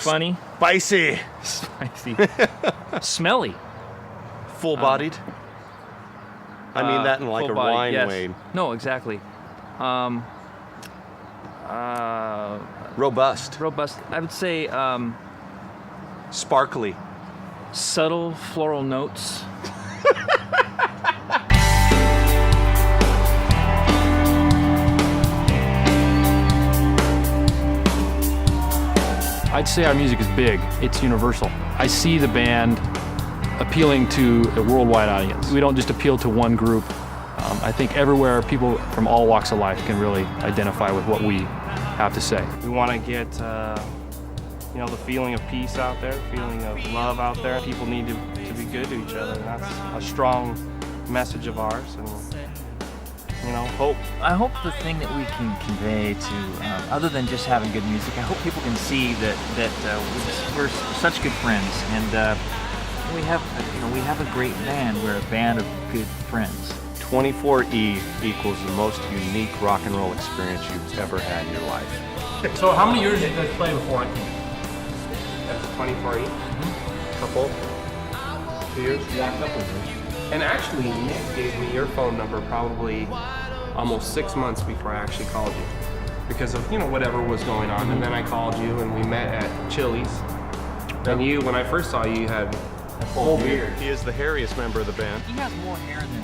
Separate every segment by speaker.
Speaker 1: Funny.
Speaker 2: Spicy.
Speaker 1: Spicy. Smelly.
Speaker 2: Full-bodied. I mean that in like a wine
Speaker 1: yes.
Speaker 2: way.
Speaker 1: No, exactly.
Speaker 2: Robust.
Speaker 1: Robust. I would say
Speaker 2: Sparkly.
Speaker 1: subtle floral notes.
Speaker 3: I'd say our music is big. It's universal. I see the band appealing to a worldwide audience. We don't just appeal to one group. I think everywhere people from all walks of life can really identify with what we have to say.
Speaker 4: We want to get the feeling of peace out there, the feeling of love out there. People need to be good to each other, and that's a strong message of ours. And hope.
Speaker 5: I hope the thing that we can convey to, other than just having good music, I hope people can see that we're such good friends, and we have a great band. We're a band of good friends.
Speaker 2: 24E equals the most unique rock and roll experience you've ever had in your life.
Speaker 3: So how many years did you guys play before I came?
Speaker 4: That's 24E. Couple. 2 years?
Speaker 3: Yeah, a couple of years.
Speaker 4: And actually, Nick gave me your phone number probably almost 6 months before I actually called you, because of whatever was going on. And then I called you, and we met at Chili's. And when I first saw you, you had a full beard.
Speaker 2: He is the hairiest member of the band.
Speaker 5: He has more hair than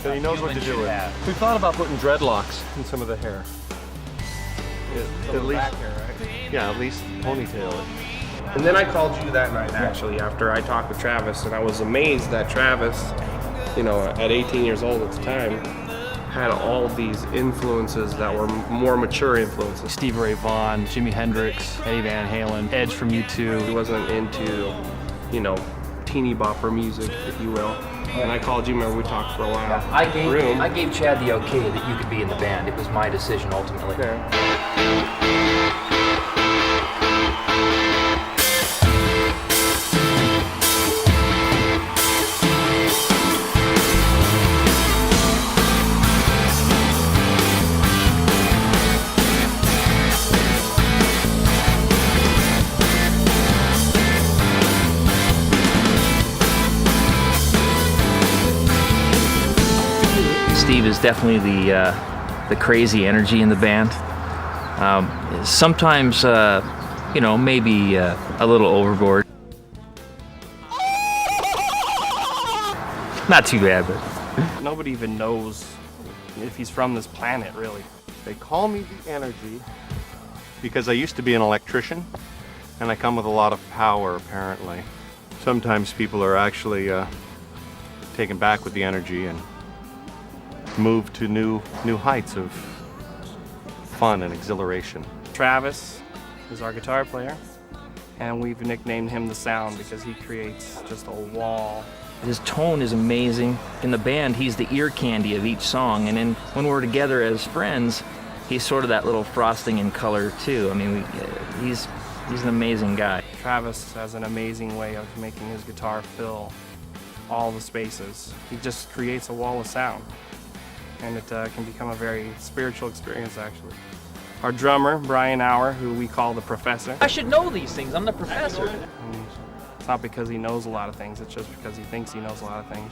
Speaker 2: So he knows what to do with it.
Speaker 5: have.
Speaker 2: We thought about putting dreadlocks in some of the hair. At least,
Speaker 4: back hair, right?
Speaker 2: yeah, at least ponytail it.
Speaker 4: And then I called you that night, actually, after I talked with Travis, and I was amazed that Travis, at 18 years old at the time, had all of these influences that were more mature influences.
Speaker 3: Stevie Ray Vaughan, Jimi Hendrix, Eddie Van Halen, Edge from
Speaker 4: He
Speaker 3: U2.
Speaker 4: wasn't into, teeny bopper music, if you will. And I called you, remember we talked for a while.
Speaker 5: I gave Chad the okay that you could be in the band. It was my decision ultimately. Steve is definitely the crazy energy in the band. Sometimes, maybe a little overboard. Not too bad, but
Speaker 4: Nobody even knows if he's from this planet, really.
Speaker 2: They call me the energy because I used to be an electrician, and I come with a lot of power, apparently. Sometimes people are actually taken back with the energy and move to new heights of fun and exhilaration.
Speaker 4: Travis is our guitar player, and we've nicknamed him the Sound because he creates just a wall.
Speaker 5: his tone is amazing. In the band, he's the ear candy of each song, and when we're together as friends, he's sort of that little frosting in color too. I mean, he's an amazing guy.
Speaker 4: Travis has an amazing way of making his guitar fill all the spaces. He just creates a wall of sound, and it can become a very spiritual experience, actually. Our drummer, Brian Auer, who we call the Professor.
Speaker 5: I should know these things. I'm the professor.
Speaker 4: And it's not because he knows a lot of things, it's just because he thinks he knows a lot of things.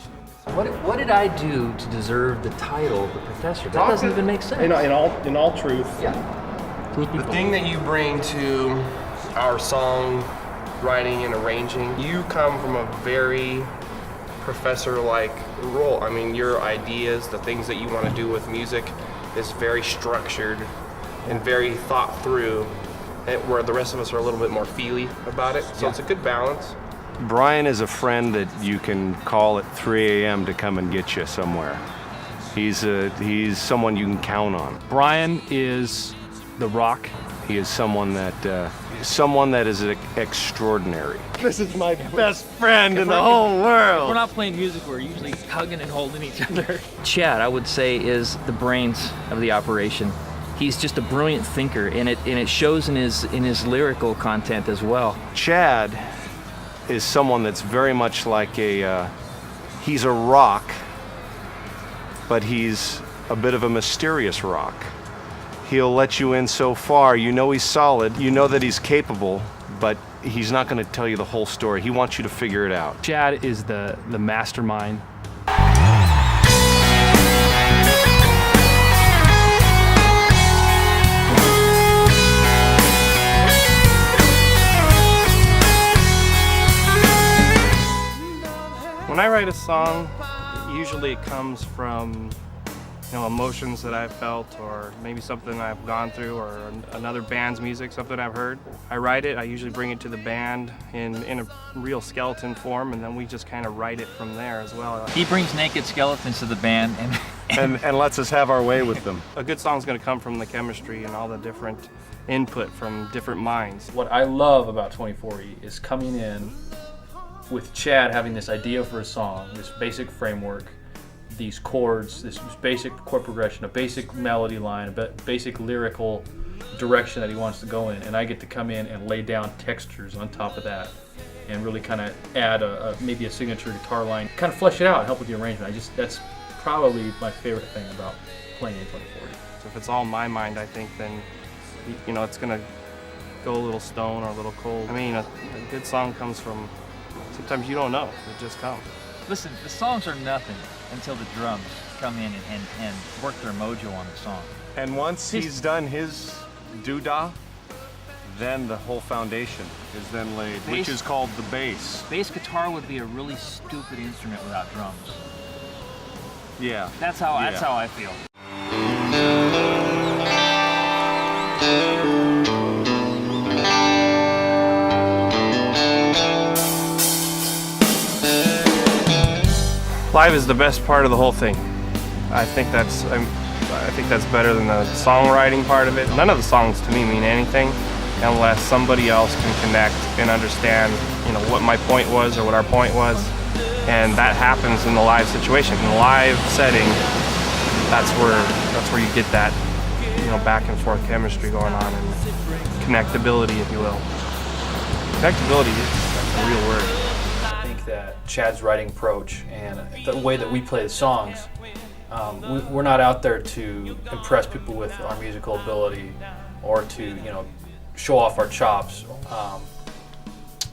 Speaker 5: What did I do to deserve the title of the professor? That doesn't even make sense.
Speaker 4: In all truth,
Speaker 5: Yeah.
Speaker 4: the thing that you bring to our song writing and arranging, you come from a very professor-like role. I mean, your ideas, the things that you want to do with music is very structured and very thought through, where the rest of us are a little bit more feely about it. So it's a good balance.
Speaker 2: Brian is a friend that you can call at 3 a.m. to come and get you somewhere. He's someone you can count on.
Speaker 3: Brian is the rock.
Speaker 2: He is someone that is extraordinary. This is my best friend in the whole world.
Speaker 5: We're not playing music, we're usually hugging and holding each other. Chad, I would say, is the brains of the operation. He's just a brilliant thinker, and it shows in his lyrical content as well.
Speaker 2: Chad is someone that's very much like he's a rock, but he's a bit of a mysterious rock. He'll let you in so far, you know he's solid, you know that he's capable, but he's not going to tell you the whole story. He wants you to figure it out.
Speaker 3: Chad is the mastermind.
Speaker 4: When I write a song, usually it comes from emotions that I've felt, or maybe something I've gone through, or another band's music, something I've heard. I write it, I usually bring it to the band in a real skeleton form, and then we just kind of write it from there as well.
Speaker 5: He brings naked skeletons to the band
Speaker 2: And lets us have our way with them.
Speaker 4: A good song's going to come from the chemistry and all the different input from different minds.
Speaker 3: What I love about 24E is coming in with Chad having this idea for a song, this basic framework, these chords, this basic chord progression, a basic melody line, a basic lyrical direction that he wants to go in, and I get to come in and lay down textures on top of that and really kind of add maybe a signature guitar line, kind of flesh it out and help with the arrangement. That's probably my favorite thing about playing in 24E.
Speaker 4: So if it's all in my mind, I think then it's gonna go a little stone or a little cold. I mean, a good song comes from, sometimes you don't know, it just comes.
Speaker 5: Listen, the songs are nothing until the drums come in and work their mojo on the song.
Speaker 2: And once he's done his doodah, then the whole foundation is then laid, which is called the bass.
Speaker 5: Bass guitar would be a really stupid instrument without drums.
Speaker 2: Yeah.
Speaker 5: That's how I feel.
Speaker 4: Live is the best part of the whole thing. I think that's better than the songwriting part of it. None of the songs to me mean anything unless somebody else can connect and understand, what my point was or what our point was. And that happens in the live situation. In the live setting, that's where you get that, back and forth chemistry going on and connectability, if you will. Connectability is a real word.
Speaker 3: I think that Chad's writing approach and the way that we play the songs, we're not out there to impress people with our musical ability or to show off our chops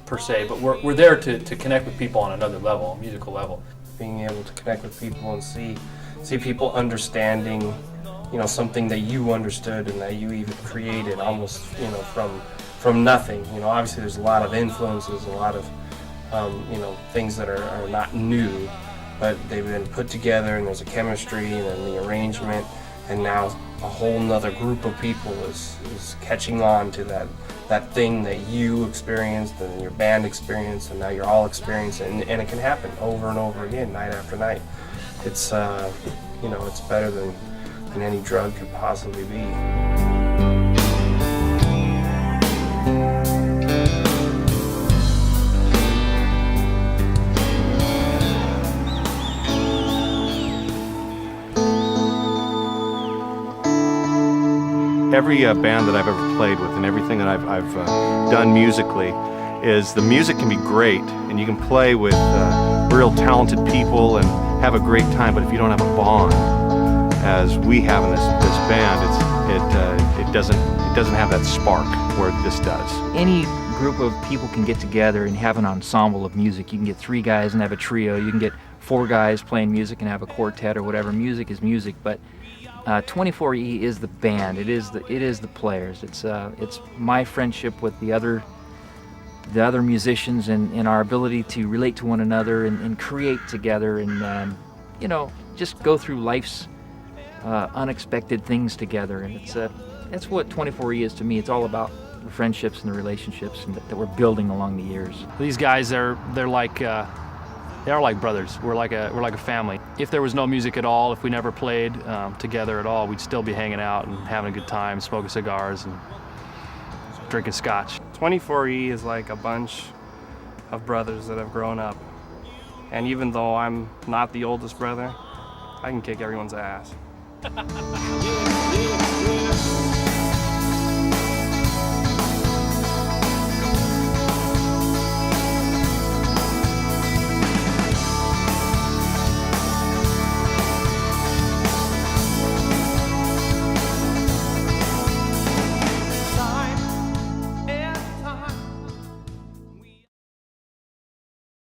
Speaker 3: per se, but we're there to connect with people on another level, a musical level.
Speaker 4: Being able to connect with people and see people understanding, something that you understood and that you even created almost, from nothing. Obviously there's a lot of influences, a lot of things that are not new, but they've been put together and there's a chemistry and then the arrangement, and now a whole nother group of people is catching on to that thing that you experienced and your band experienced and now you're all experiencing, and it can happen over and over again, night after night. It's it's better than any drug could possibly be.
Speaker 2: Every band that I've ever played with and everything that I've done musically is the music can be great and you can play with real talented people and have a great time, but if you don't have a bond, as we have in this band, it doesn't have that spark where this does.
Speaker 5: Any group of people can get together and have an ensemble of music. You can get 3 guys and have a trio. You can get 4 guys playing music and have a quartet or whatever. Music is music, but 24E is the band. It is the players. It's my friendship with the other musicians and our ability to relate to one another and create together and just go through life's unexpected things together. And that's what 24E is to me. It's all about the friendships and the relationships that we're building along the years.
Speaker 3: These guys they're like brothers. We're like a family. If there was no music at all, if we never played together at all, we'd still be hanging out and having a good time, smoking cigars and drinking scotch.
Speaker 4: 24E is like a bunch of brothers that have grown up. And even though I'm not the oldest brother, I can kick everyone's ass.